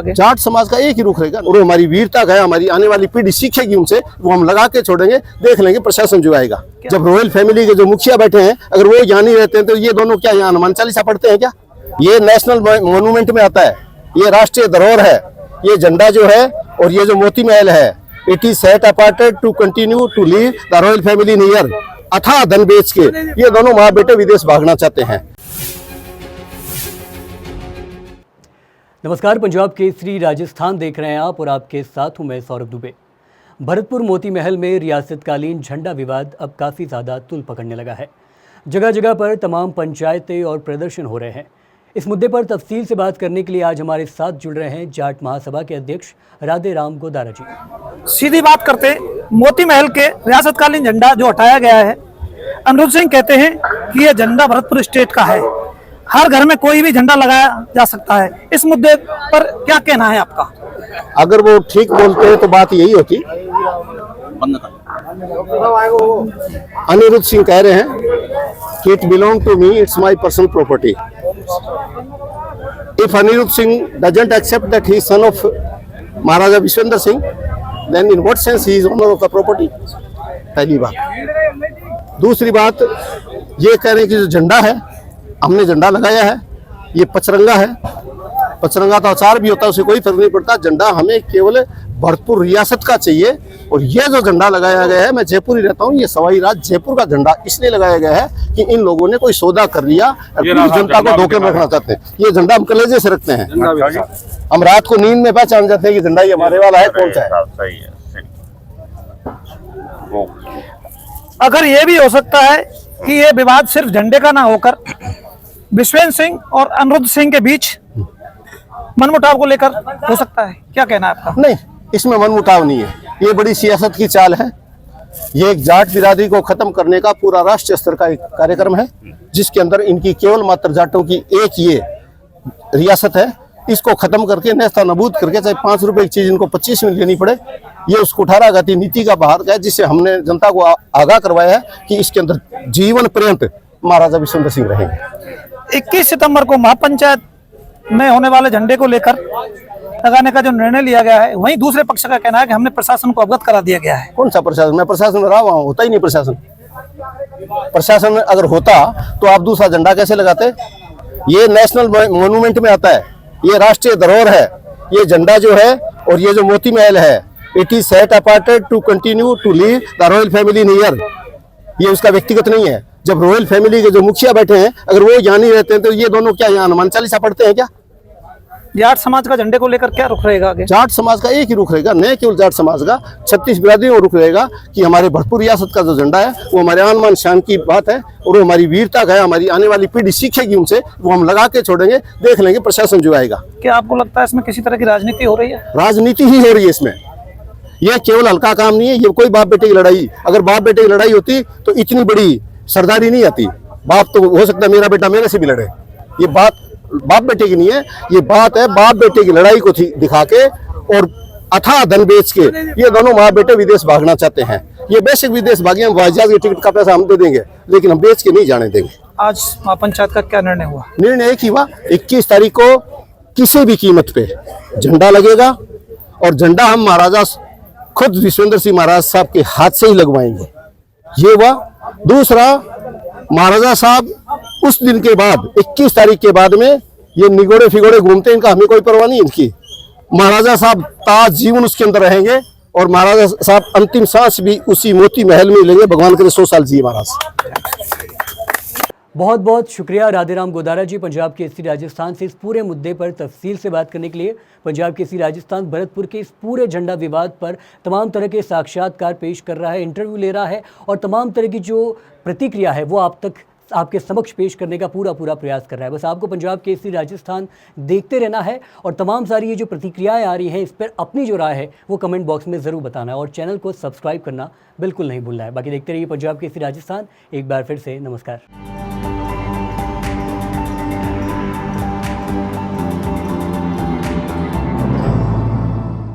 जाट समाज का एक ही रुख रहेगा और हमारी वीरता है, हमारी आने वाली पीढ़ी सीखेगी उनसे, वो हम लगा के छोड़ेंगे, देख लेंगे प्रशासन जो आएगा। जब रॉयल फैमिली के जो मुखिया बैठे हैं, अगर वो यहाँ नहीं रहते हैं तो ये दोनों क्या यहाँ हनुमान चालीसा पढ़ते हैं क्या? ये नेशनल मॉन्यूमेंट में आता है, ये राष्ट्रीय धरोहर है, ये झंडा जो है और ये जो मोती महल है, it is set aparted to continue to live the royal family in here. अथाह धन बेच के ये दोनों माँ बेटे विदेश भागना चाहते हैं। नमस्कार, पंजाब केसरी राजस्थान देख रहे हैं आप और आपके साथ हूं मैं सौरभ दुबे। भरतपुर मोती महल में रियासतकालीन झंडा विवाद अब काफ़ी ज़्यादा तूल पकड़ने लगा है। जगह जगह पर तमाम पंचायतें और प्रदर्शन हो रहे हैं। इस मुद्दे पर तफसील से बात करने के लिए आज हमारे साथ जुड़ रहे हैं जाट महासभा के अध्यक्ष राधे राम गोदारा जी। सीधी बात करते, मोती महल के रियासतकालीन झंडा जो हटाया गया है, अनिरुद्ध सिंह कहते हैं कि यह झंडा भरतपुर स्टेट का है, हर घर में कोई भी झंडा लगाया जा सकता है। इस मुद्दे पर क्या कहना है आपका? अगर वो ठीक बोलते हैं तो बात यही होती। अनिरुद्ध सिंह कह रहे हैं कि it belong to me, it's my personal property. If Anirudh Singh doesn't accept that he is son of Maharaja Vishvendra Singh, then in what sense he is owner of the property? पहली बात। दूसरी बात, ये कह रहे हैं कि जो झंडा है, हमने झंडा लगाया है, ये पचरंगा है। पचरंगा तो आचार भी होता है, उसे कोई फर्क नहीं पड़ता। झंडा हमें केवल भरतपुर रियासत का चाहिए। और ये जो झंडा लगाया गया है, मैं जयपुर ही रहता हूँ, ये सवाई राज जयपुर का झंडा इसलिए लगाया गया है कि इन लोगों ने कोई सौदा कर लिया और पूरी जनता को धोखे में रखना चाहते हैं। ये झंडा हम कलेजे से रखते हैं, हम रात को नींद में पहचान जाते हैं कि झंडा ये हमारे वाला है, कौन सा है। अगर ये भी हो सकता है कि ये विवाद सिर्फ झंडे का ना होकर विश्वेंद्र सिंह और अनिरुद्ध सिंह के बीच मनमुटाव को लेकर हो सकता है, क्या कहना है आपका? नहीं, इसमें मनमुटाव नहीं है, ये बड़ी सियासत की चाल है। ये एक जाट बिरादरी को खत्म करने का पूरा राष्ट्रीय स्तर का एक कार्यक्रम है, जिसके अंदर इनकी केवल मात्र जाटों की एक ये रियासत है। इसको खत्म करके नेस्ता नबूद करके, चाहे 5 रुपए की चीज इनको 25 में लेनी पड़े, ये उस कुठाराघाती नीति का बाहर का है, जिससे हमने जनता को आगाह करवाया है कि इसके अंदर जीवन पर्यंत महाराजा विश्वेंद्र सिंह रहेंगे। 21 सितंबर को महापंचायत में होने वाले झंडे को लेकर लगाने का जो निर्णय लिया गया है, वहीं दूसरे पक्ष का कहना है कि हमने प्रशासन को अवगत करा दिया गया है। कौन सा प्रशासन? मैं प्रशासन में रहा हुआ हूँ, होता ही नहीं प्रशासन। प्रशासन अगर होता तो आप दूसरा झंडा कैसे लगाते? ये नेशनल मॉन्यूमेंट में आता है, ये राष्ट्रीय धरोहर है, ये झंडा जो है और ये जो मोती महल है, it is set aparted to continue to live the royal family in here. ये उसका व्यक्तिगत नहीं है। जब रॉयल फैमिली के जो मुखिया बैठे हैं, अगर वो यहाँ नहीं रहते हैं तो ये दोनों क्या यहाँ हनुमान चालीसा पढ़ते हैं क्या? जाट समाज का झंडे को लेकर क्या रुख रहेगा आगे? जाट समाज का एक ही रुख रहेगा, न केवल जाट समाज का, 36 बिरादरियों का रुख रहेगा कि हमारे भरतपुर रियासत का जो झंडा है वो हमारे आन मान शान की बात है और वो हमारी वीरता है, हमारी आने वाली पीढ़ी सीखेगी उनसे, वो हम लगा के छोड़ेंगे, देख लेंगे प्रशासन जो आएगा। क्या आपको लगता है इसमें किसी तरह की राजनीति हो रही है? राजनीति ही हो रही है इसमें। यह केवल हल्का काम नहीं है, ये कोई बाप बेटे की लड़ाई। अगर बाप बेटे की लड़ाई होती तो इतनी बड़ी सरदारी नहीं आती। बाप तो हो सकता है मेरा बेटा मेरे से भी लड़े, ये बात बाप बेटे की नहीं है, ये बात है बाप बेटे की लड़ाई को दिखा के और अथाह धन बेच के ये दोनों माँ बेटे विदेश भागना चाहते हैं। ये बेशक विदेश भागे, हम हवाई जहाज की टिकट का पैसा हम दे देंगे, लेकिन हम बेच के नहीं जाने देंगे। आज महापंचायत का क्या निर्णय हुआ? निर्णय एक ही हुआ, 21 तारीख को किसी भी कीमत पे झंडा लगेगा और झंडा हम महाराजा खुद विश्वेंद्र सिंह महाराज साहब के हाथ से ही लगवाएंगे। ये हुआ। दूसरा, महाराजा साहब उस दिन के बाद 21 तारीख के बाद में ये निगोड़े फिगोड़े घूमते, इनका हमें कोई परवाह नहीं इनकी। महाराजा साहब ताज जीवन उसके अंदर रहेंगे और महाराजा साहब अंतिम सांस भी उसी मोती महल में लेंगे। भगवान करे 100 साल जिए महाराज। बहुत बहुत शुक्रिया राधे राम गोदारा जी, पंजाब केसरी राजस्थान से इस पूरे मुद्दे पर तफसील से बात करने के लिए। पंजाब केसरी राजस्थान भरतपुर के इस पूरे झंडा विवाद पर तमाम तरह के साक्षात्कार पेश कर रहा है, इंटरव्यू ले रहा है और तमाम तरह की जो प्रतिक्रिया है वो आप तक आपके समक्ष पेश करने का पूरा प्रयास कर रहा है। बस आपको पंजाब केसरी राजस्थान देखते रहना है और तमाम सारी ये जो प्रतिक्रियाएं आ रही हैं इस पर अपनी जो राय है वो कमेंट बॉक्स में ज़रूर बताना है और चैनल को सब्सक्राइब करना बिल्कुल नहीं भूलना है। बाकी देखते रहिए पंजाब केसरी राजस्थान। एक बार फिर से नमस्कार।